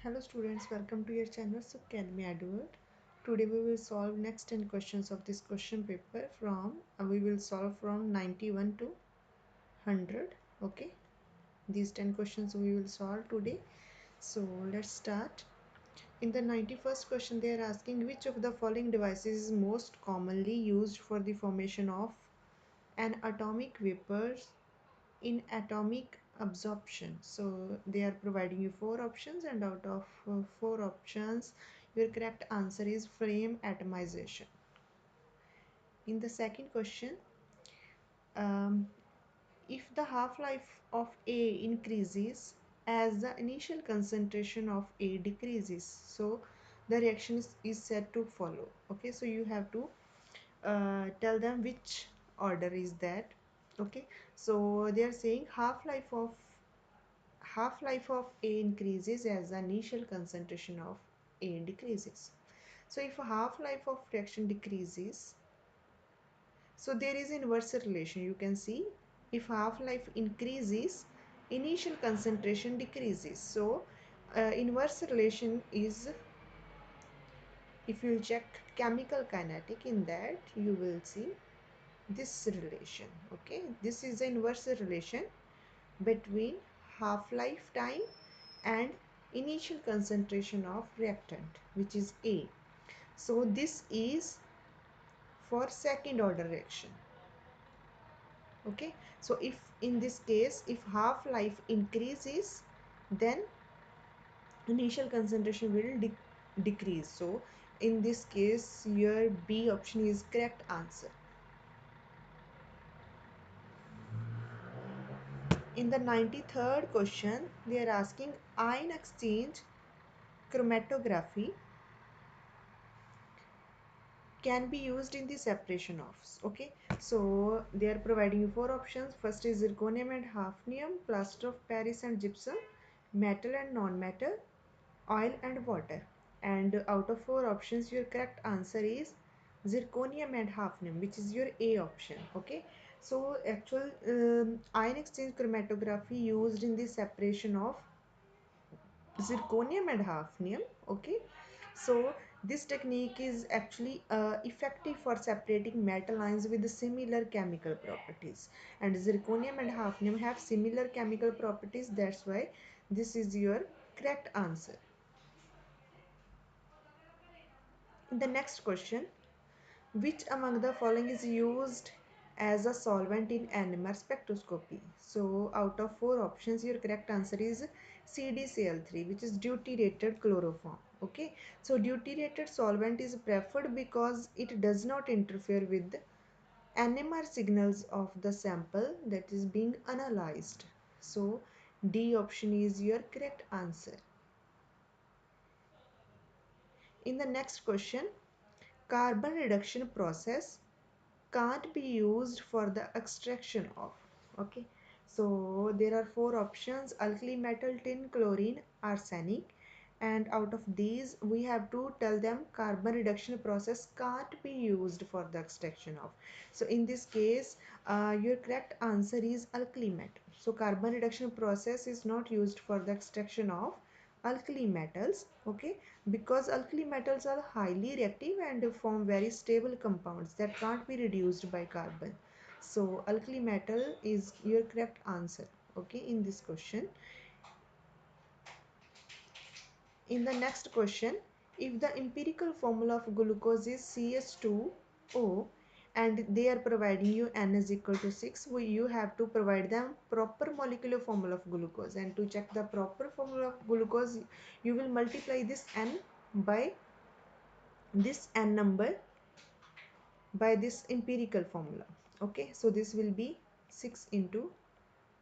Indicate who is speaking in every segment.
Speaker 1: Hello students, welcome to your channel Sukh EduWorld. Today we will solve next 10 questions of this question paper from we will solve from 91 to 100. Okay, these 10 questions we will solve today. So let's start. In the 91st question they are asking which of the following devices is most commonly used for the formation of an atomic vapor in atomic absorption. So they are providing you four options, and out of four options your correct answer is flame atomization. In the second question, um, if the half-life of A increases as the initial concentration of A decreases, so the reaction is said to follow. Okay, so you have to tell them which order is that. Okay, so they are saying half-life of A increases as the initial concentration of A decreases. So if half-life of reaction decreases, so there is inverse relation. You can see if half-life increases, initial concentration decreases. So inverse relation is, if you check chemical kinetic, in that you will see this relation. Okay, this is the inverse relation between half-life time and initial concentration of reactant, which is A. So this is for second order reaction. Okay, so if in this case if half-life increases, then initial concentration will decrease. So in this case your B option is correct answer. In the 93rd question they are asking ion exchange chromatography can be used in the separation of. Okay, so they are providing you four options. First is zirconium and hafnium, plaster of Paris and gypsum, metal and non-metal, oil and water. And out of four options your correct answer is zirconium and hafnium, which is your A option. Okay, so actual ion exchange chromatography used in the separation of zirconium and hafnium. Okay, so this technique is actually effective for separating metal ions with similar chemical properties, and zirconium and hafnium have similar chemical properties. That's why this is your correct answer. The next question, which among the following is used as a solvent in NMR spectroscopy? So out of four options your correct answer is CdCl3, which is deuterated chloroform. Okay, so deuterated solvent is preferred because it does not interfere with NMR signals of the sample that is being analyzed. So D option is your correct answer. In the next question, carbon reduction process can't be used for the extraction of. Okay, so there are four options: alkali, metal, tin, chlorine, arsenic, and out of these we have to tell them carbon reduction process can't be used for the extraction of. So in this case your correct answer is alkali metal. So carbon reduction process is not used for the extraction of alkali metals. Okay, because alkali metals are highly reactive and form very stable compounds that can't be reduced by carbon. So alkali metal is your correct answer. Okay, in this question. In the next question, if the empirical formula of glucose is CH2O and they are providing you N is equal to 6, you have to provide them proper molecular formula of glucose, and to check the proper formula of glucose you will multiply this N by this N number by this empirical formula. Okay, so this will be 6 into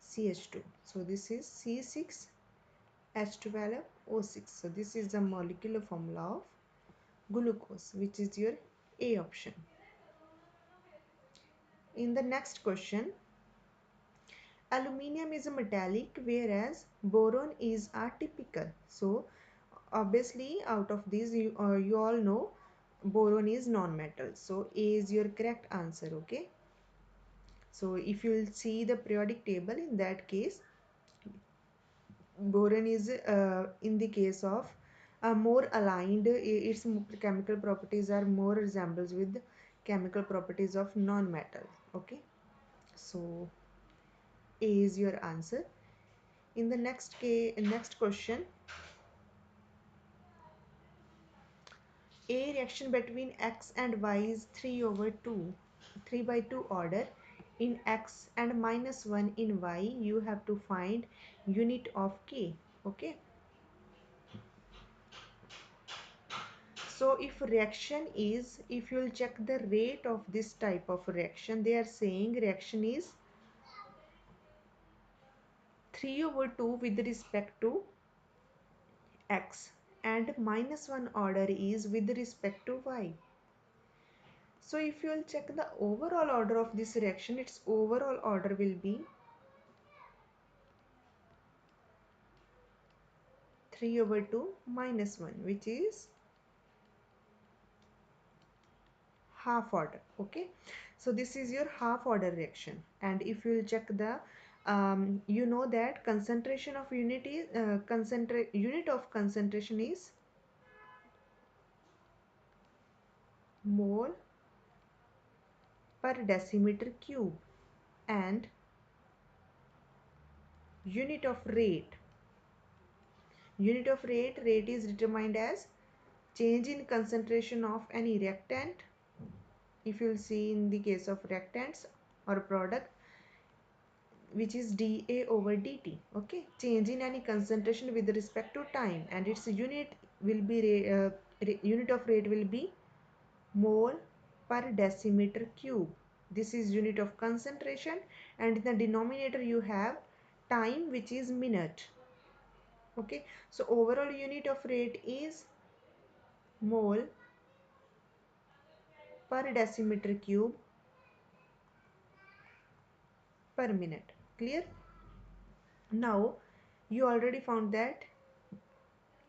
Speaker 1: CH2. So this is C6H12O6. So this is the molecular formula of glucose, which is your A option. In the next question, aluminium is a metallic whereas boron is atypical. So obviously out of these you all know boron is non-metal. So A is your correct answer. Okay, so if you will see the periodic table, in that case boron is in the case of more aligned, its chemical properties are more resembles with chemical properties of non-metal. Okay, so A is your answer. In the next question, a reaction between x and y is 3 over 2, 3 by 2 order in x and minus 1 in y. You have to find unit of k. Okay, so if you'll check the rate of this type of reaction, they are saying reaction is 3 over 2 with respect to x and minus 1 order is with respect to y. So if you will check the overall order of this reaction, its overall order will be 3 over 2 minus 1, which is half order. Okay, so this is your half order reaction. And if you will check the you know that concentration of unit is unit of concentration is mole per decimeter cube, and unit of rate is determined as change in concentration of any reactant. If you will see in the case of reactants or product, which is dA over dt. Okay, change in any concentration with respect to time, and its unit will be unit of rate will be mole per decimeter cube. This is unit of concentration, and in the denominator you have time, which is minute. Okay, so overall unit of rate is mole per decimeter cube per minute. Clear? Now you already found that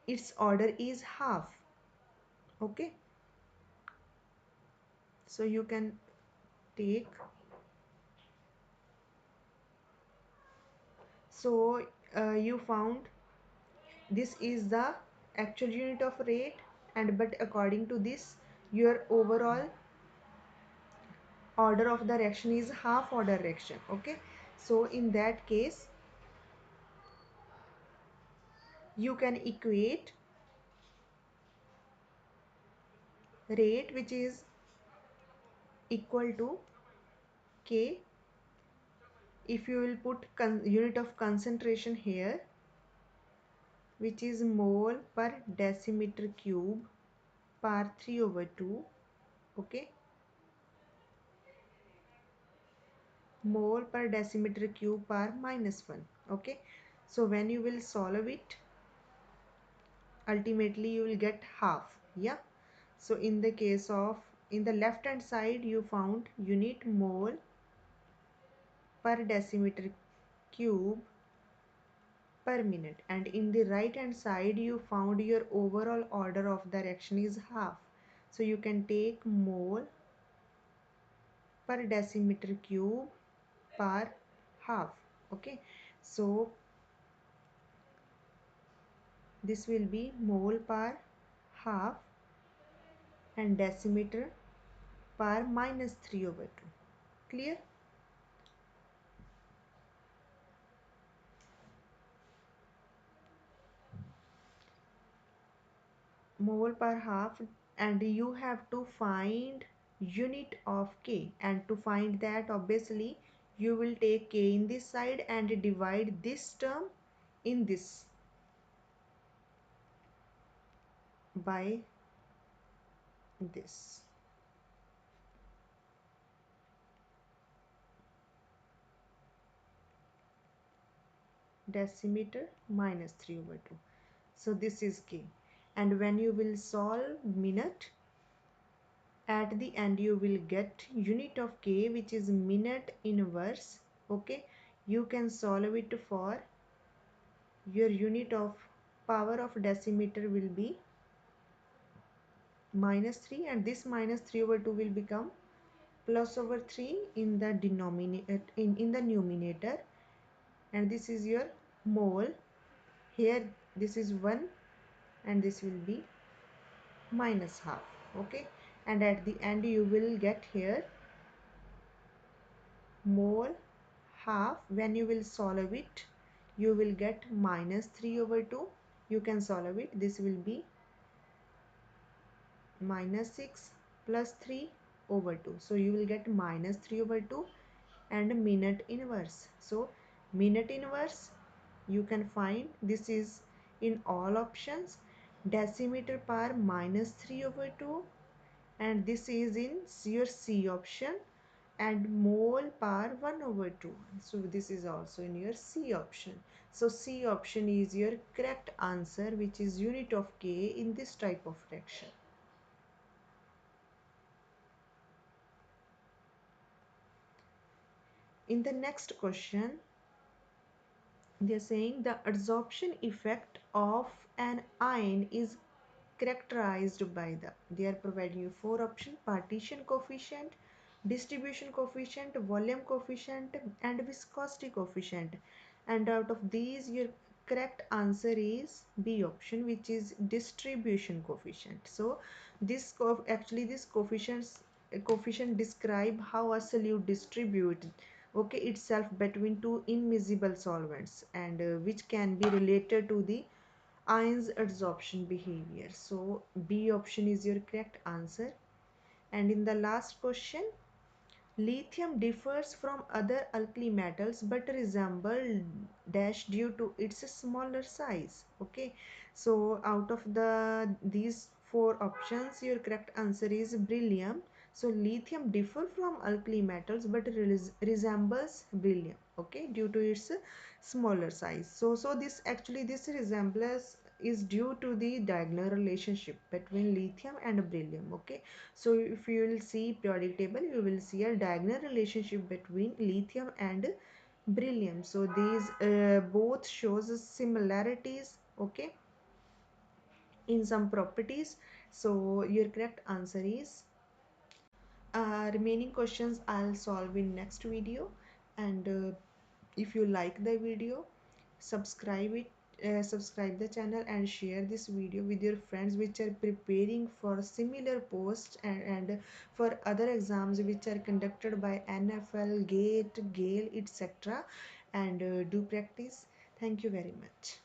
Speaker 1: its order is half. Okay, so you can take, so you found this is the actual unit of rate, and but according to this your overall order of the reaction is half order reaction. Okay, so in that case you can equate rate, which is equal to k. If you will put unit of concentration here, which is mole per decimeter cube per 3 over 2. Okay, mole per decimeter cube per minus 1. Okay, so when you will solve it, ultimately you will get half. Yeah, so in the case of, in the left hand side you found unit mole per decimeter cube per minute, and in the right hand side you found your overall order of the reaction is half. So you can take mole per decimeter cube per half. Okay, so this will be mole per half and decimeter per minus 3 over 2. Clear? Mole per half, and you have to find unit of k, and to find that obviously you will take k in this side and divide this term in this by this. Decimeter minus 3 over 2. So this is k, and when you will solve minute, at the end you will get unit of k, which is minute inverse. Okay, you can solve it for your unit of power of decimeter will be minus 3, and this minus 3 over 2 will become plus over 3 in the denominator, in the numerator, and this is your mole here this is 1 and this will be minus half. Okay, and at the end you will get here mole half. When you will solve it, you will get minus 3 over 2. You can solve it. This will be minus 6 plus 3 over 2. So you will get minus 3 over 2 and minute inverse. So minute inverse you can find, this is in all options, decimeter power minus 3 over 2, and this is in your C option, and mole power 1 over 2. So this is also in your C option. So C option is your correct answer, which is unit of K in this type of fraction. In the next question, they are saying the adsorption effect of an ion is characterized by the, they are providing you four options: partition coefficient, distribution coefficient, volume coefficient, and viscosity coefficient. And out of these your correct answer is B option, which is distribution coefficient. So this actually this coefficient describe how a solute distribute, okay, itself between two immiscible solvents, and which can be related to the ions adsorption behavior. So B option is your correct answer. And in the last question, lithium differs from other alkali metals but resemble dash due to its smaller size. Okay, so out of these four options, your correct answer is beryllium. So lithium differ from alkali metals but resembles beryllium, okay, due to its smaller size. So this actually this resemblance is due to the diagonal relationship between lithium and beryllium. Okay, so if you will see periodic table, you will see a diagonal relationship between lithium and beryllium. So these both shows similarities, okay, in some properties. So your correct answer is remaining questions I'll solve in next video. And if you like the video, subscribe it, subscribe the channel and share this video with your friends which are preparing for similar posts, and for other exams which are conducted by NFL, GATE, GALE, etc. And do practice. Thank you very much.